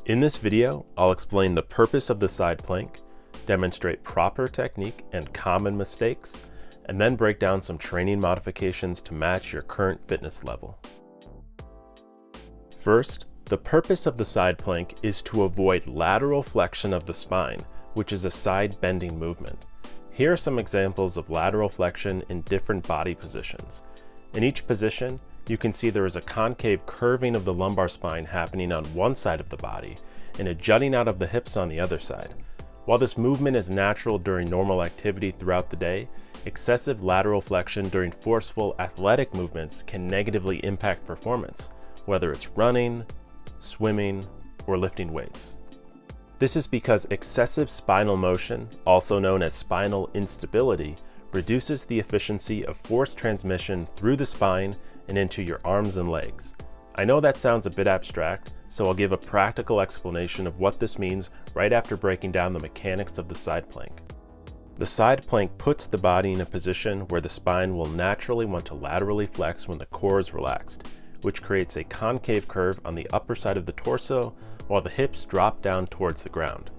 In this video, I'll explain the purpose of the side plank, demonstrate proper technique and common mistakes, and then break down some training modifications to match your current fitness level. First, the purpose of the side plank is to avoid lateral flexion of the spine, which is a side bending movement. Here are some examples of lateral flexion in different body positions. In each position, you can see there is a concave curving of the lumbar spine happening on one side of the body and a jutting out of the hips on the other side. While this movement is natural during normal activity throughout the day, excessive lateral flexion during forceful athletic movements can negatively impact performance, whether it's running, swimming, or lifting weights. This is because excessive spinal motion, also known as spinal instability, reduces the efficiency of force transmission through the spine and into your arms and legs. I know that sounds a bit abstract, so I'll give a practical explanation of what this means right after breaking down the mechanics of the side plank. The side plank puts the body in a position where the spine will naturally want to laterally flex when the core is relaxed, which creates a concave curve on the upper side of the torso while the hips drop down towards the ground.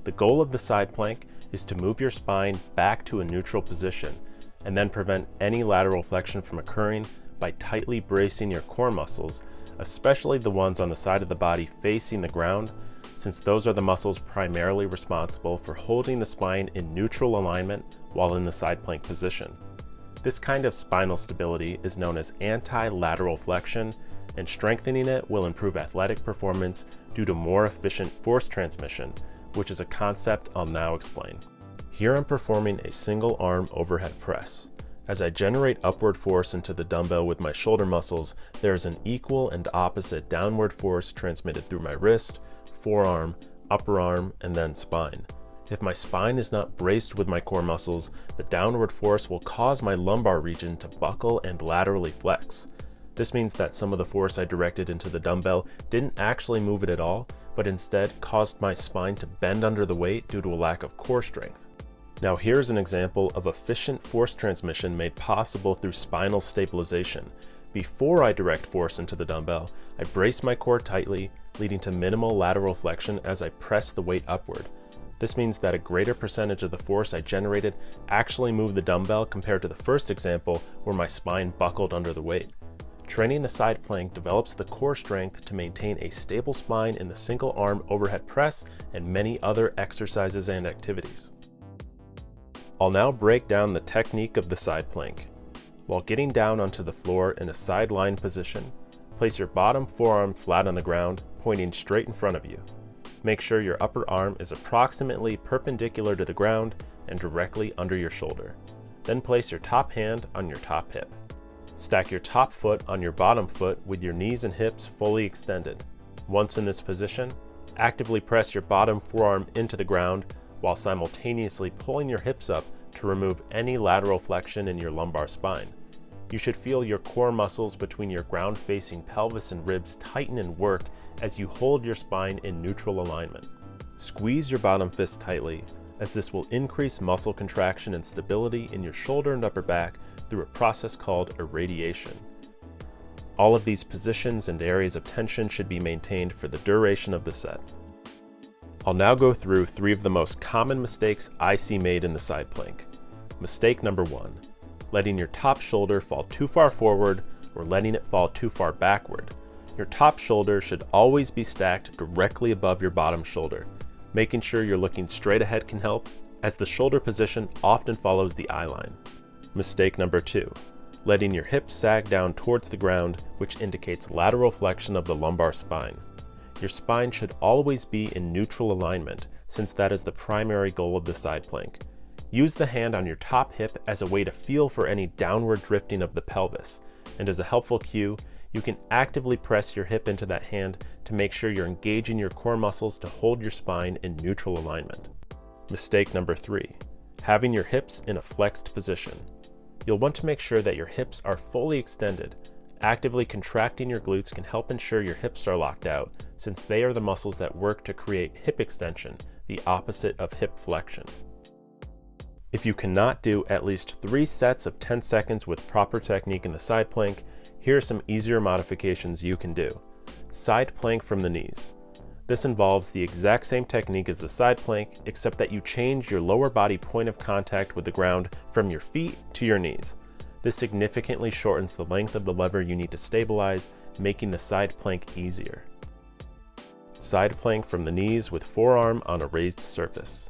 The goal of the side plank is to move your spine back to a neutral position and then prevent any lateral flexion from occurring by tightly bracing your core muscles, especially the ones on the side of the body facing the ground, since those are the muscles primarily responsible for holding the spine in neutral alignment while in the side plank position. This kind of spinal stability is known as anti-lateral flexion, and strengthening it will improve athletic performance due to more efficient force transmission, which is a concept I'll now explain. Here I'm performing a single arm overhead press. As I generate upward force into the dumbbell with my shoulder muscles, there is an equal and opposite downward force transmitted through my wrist, forearm, upper arm, and then spine. If my spine is not braced with my core muscles, the downward force will cause my lumbar region to buckle and laterally flex. This means that some of the force I directed into the dumbbell didn't actually move it at all, but instead caused my spine to bend under the weight due to a lack of core strength. Now here's an example of efficient force transmission made possible through spinal stabilization. Before I direct force into the dumbbell, I brace my core tightly, leading to minimal lateral flexion as I press the weight upward. This means that a greater percentage of the force I generated actually moved the dumbbell compared to the first example where my spine buckled under the weight. Training the side plank develops the core strength to maintain a stable spine in the single arm overhead press and many other exercises and activities. I'll now break down the technique of the side plank. While getting down onto the floor in a side lying position, place your bottom forearm flat on the ground, pointing straight in front of you. Make sure your upper arm is approximately perpendicular to the ground and directly under your shoulder. Then place your top hand on your top hip. Stack your top foot on your bottom foot with your knees and hips fully extended. Once in this position, actively press your bottom forearm into the ground while simultaneously pulling your hips up to remove any lateral flexion in your lumbar spine. You should feel your core muscles between your ground-facing pelvis and ribs tighten and work as you hold your spine in neutral alignment. Squeeze your bottom fist tightly, as this will increase muscle contraction and stability in your shoulder and upper back through a process called irradiation. All of these positions and areas of tension should be maintained for the duration of the set. I'll now go through 3 of the most common mistakes I see made in the side plank. Mistake number 1, letting your top shoulder fall too far forward or letting it fall too far backward. Your top shoulder should always be stacked directly above your bottom shoulder. Making sure you're looking straight ahead can help, as the shoulder position often follows the eye line. Mistake number 2, letting your hips sag down towards the ground, which indicates lateral flexion of the lumbar spine. Your spine should always be in neutral alignment, since that is the primary goal of the side plank. Use the hand on your top hip as a way to feel for any downward drifting of the pelvis, and as a helpful cue, you can actively press your hip into that hand to make sure you're engaging your core muscles to hold your spine in neutral alignment. Mistake number 3, having your hips in a flexed position. You'll want to make sure that your hips are fully extended. Actively contracting your glutes can help ensure your hips are locked out, since they are the muscles that work to create hip extension, the opposite of hip flexion. If you cannot do at least 3 sets of 10 seconds with proper technique in the side plank, here are some easier modifications you can do. Side plank from the knees. This involves the exact same technique as the side plank, except that you change your lower body point of contact with the ground from your feet to your knees. This significantly shortens the length of the lever you need to stabilize, making the side plank easier. Side plank from the knees with forearm on a raised surface.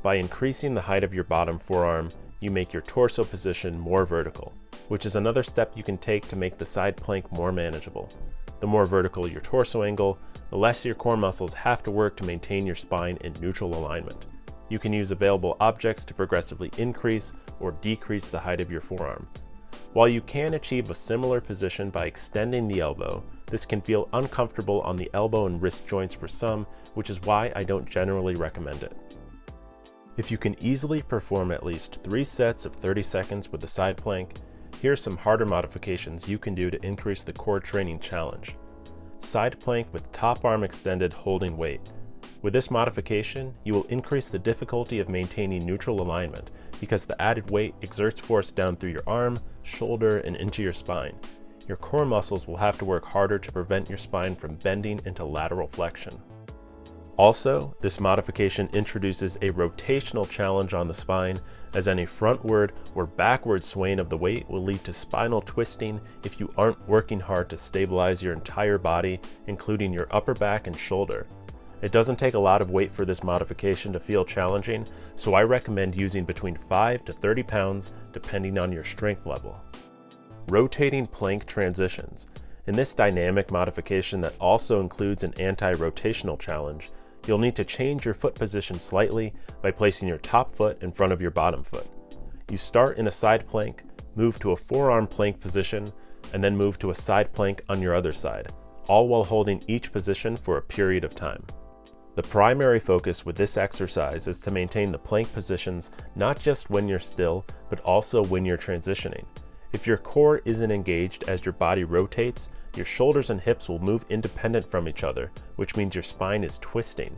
By increasing the height of your bottom forearm, you make your torso position more vertical, which is another step you can take to make the side plank more manageable. The more vertical your torso angle, the less your core muscles have to work to maintain your spine in neutral alignment. You can use available objects to progressively increase or decrease the height of your forearm. While you can achieve a similar position by extending the elbow, this can feel uncomfortable on the elbow and wrist joints for some, which is why I don't generally recommend it. If you can easily perform at least 3 sets of 30 seconds with the side plank, here are some harder modifications you can do to increase the core training challenge. Side plank with top arm extended holding weight. With this modification, you will increase the difficulty of maintaining neutral alignment because the added weight exerts force down through your arm, shoulder, and into your spine. Your core muscles will have to work harder to prevent your spine from bending into lateral flexion. Also, this modification introduces a rotational challenge on the spine, as any frontward or backward swaying of the weight will lead to spinal twisting if you aren't working hard to stabilize your entire body, including your upper back and shoulder. It doesn't take a lot of weight for this modification to feel challenging, so I recommend using between 5 to 30 pounds depending on your strength level. Rotating plank transitions. In this dynamic modification that also includes an anti-rotational challenge, you'll need to change your foot position slightly by placing your top foot in front of your bottom foot. You start in a side plank, move to a forearm plank position, and then move to a side plank on your other side, all while holding each position for a period of time. The primary focus with this exercise is to maintain the plank positions not just when you're still, but also when you're transitioning. If your core isn't engaged as your body rotates, your shoulders and hips will move independent from each other, which means your spine is twisting.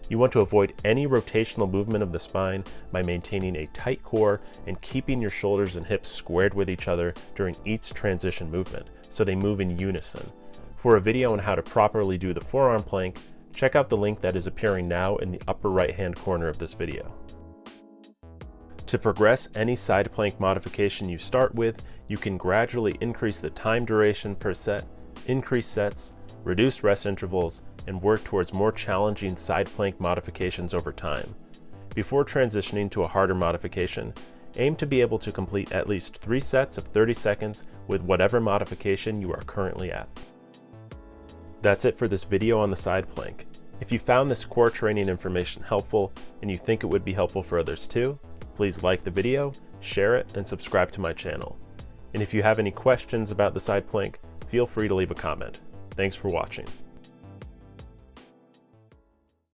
You want to avoid any rotational movement of the spine by maintaining a tight core and keeping your shoulders and hips squared with each other during each transition movement, so they move in unison. For a video on how to properly do the forearm plank, check out the link that is appearing now in the upper right-hand corner of this video. To progress any side plank modification you start with, you can gradually increase the time duration per set, increase sets, reduce rest intervals, and work towards more challenging side plank modifications over time. Before transitioning to a harder modification, aim to be able to complete at least 3 sets of 30 seconds with whatever modification you are currently at. That's it for this video on the side plank. If you found this core training information helpful and you think it would be helpful for others too, please like the video, share it, and subscribe to my channel. And if you have any questions about the side plank, feel free to leave a comment. Thanks for watching.